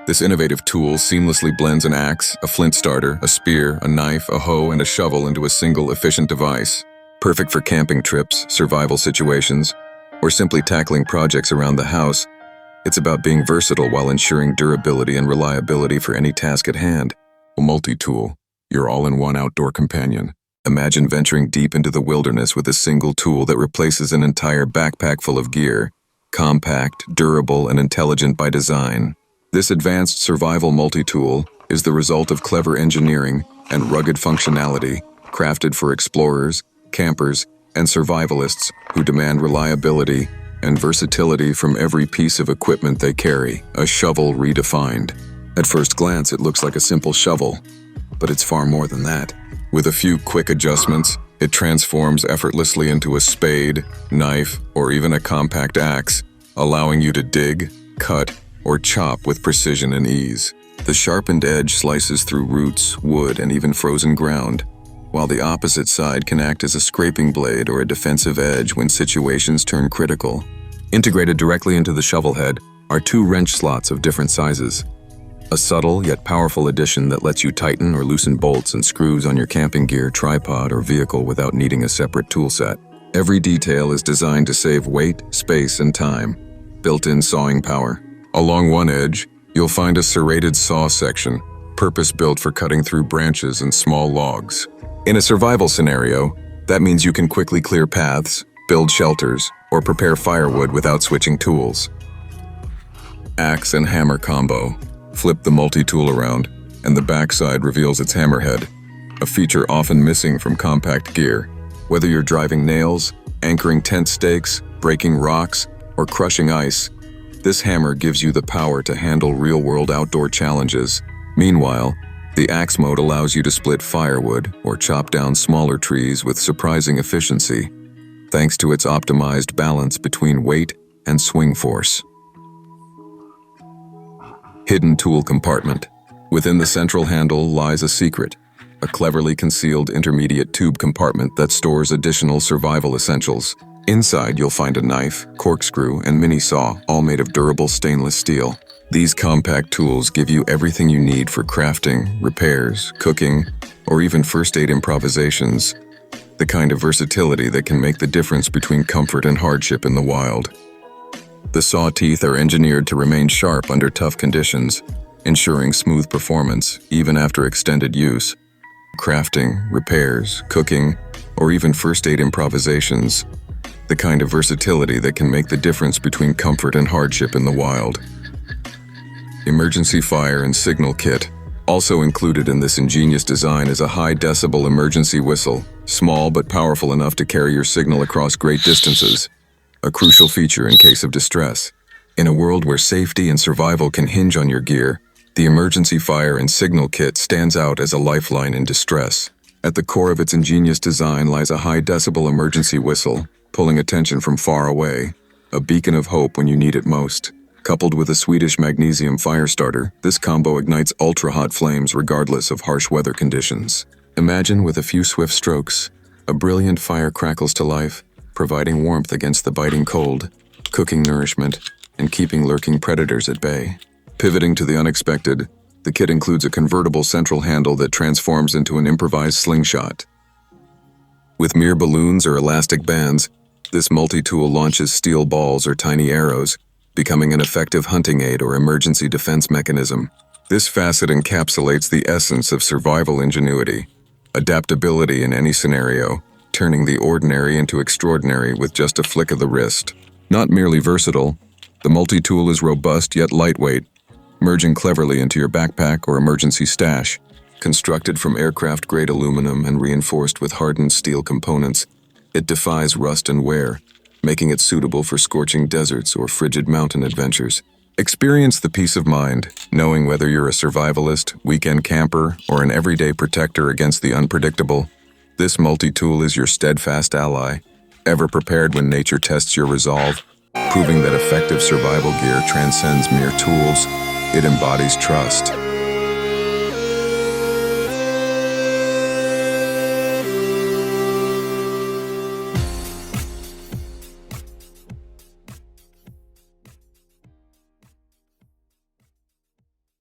This innovative tool seamlessly blends an axe, a flint starter, a spear, a knife, a hoe, and a shovel into a single efficient device. Perfect for camping trips, survival situations, or simply tackling projects around the house. It's about being versatile while ensuring durability and reliability for any task at hand. Multi-tool, your all-in-one outdoor companion. Imagine venturing deep into the wilderness with a single tool that replaces an entire backpack full of gear. Compact, durable, and intelligent by design. This advanced survival multi-tool is the result of clever engineering and rugged functionality, crafted for explorers, campers, and survivalists who demand reliability and versatility from every piece of equipment they carry. A shovel redefined. At first glance, it looks like a simple shovel, but it's far more than that. With a few quick adjustments, it transforms effortlessly into a spade, knife, or even a compact axe, allowing you to dig, cut, or chop with precision and ease. The sharpened edge slices through roots, wood, and even frozen ground, while the opposite side can act as a scraping blade or a defensive edge when situations turn critical. Integrated directly into the shovel head are two wrench slots of different sizes. A subtle yet powerful addition that lets you tighten or loosen bolts and screws on your camping gear, tripod, or vehicle without needing a separate tool set. Every detail is designed to save weight, space, and time. Built-in sawing power. Along one edge, you'll find a serrated saw section, purpose-built for cutting through branches and small logs. In a survival scenario, that means you can quickly clear paths, build shelters, or prepare firewood without switching tools. Axe and hammer combo. Flip the multi-tool around, and the backside reveals its hammerhead, a feature often missing from compact gear. Whether you're driving nails, anchoring tent stakes, breaking rocks, or crushing ice, this hammer gives you the power to handle real-world outdoor challenges. Meanwhile, the axe mode allows you to split firewood or chop down smaller trees with surprising efficiency, thanks to its optimized balance between weight and swing force. Hidden tool compartment. Within the central handle lies a secret, a cleverly concealed intermediate tube compartment that stores additional survival essentials. Inside, you'll find a knife, corkscrew, and mini saw, all made of durable stainless steel. These compact tools give you everything you need for crafting, repairs, cooking, or even first aid improvisations. The kind of versatility that can make the difference between comfort and hardship in the wild. The saw teeth are engineered to remain sharp under tough conditions, ensuring smooth performance even after extended use. Crafting, repairs, cooking, or even first aid improvisations. The kind of versatility that can make the difference between comfort and hardship in the wild. Emergency fire and signal kit. Also included in this ingenious design is a high-decibel emergency whistle, small but powerful enough to carry your signal across great distances. A crucial feature in case of distress. In a world where safety and survival can hinge on your gear, the emergency fire and signal kit stands out as a lifeline in distress. At the core of its ingenious design lies a high-decibel emergency whistle, pulling attention from far away, a beacon of hope when you need it most. Coupled with a Swedish magnesium fire starter, this combo ignites ultra-hot flames regardless of harsh weather conditions. Imagine with a few swift strokes, a brilliant fire crackles to life, providing warmth against the biting cold, cooking nourishment, and keeping lurking predators at bay. Pivoting to the unexpected, the kit includes a convertible central handle that transforms into an improvised slingshot. With mere balloons or elastic bands, this multi-tool launches steel balls or tiny arrows, becoming an effective hunting aid or emergency defense mechanism. This facet encapsulates the essence of survival ingenuity, adaptability in any scenario, turning the ordinary into extraordinary with just a flick of the wrist. Not merely versatile, the multi-tool is robust yet lightweight, merging cleverly into your backpack or emergency stash. Constructed from aircraft-grade aluminum and reinforced with hardened steel components, it defies rust and wear, making it suitable for scorching deserts or frigid mountain adventures. Experience the peace of mind, knowing whether you're a survivalist, weekend camper, or an everyday protector against the unpredictable. This multi-tool is your steadfast ally, ever prepared when nature tests your resolve, proving that effective survival gear transcends mere tools. It embodies trust,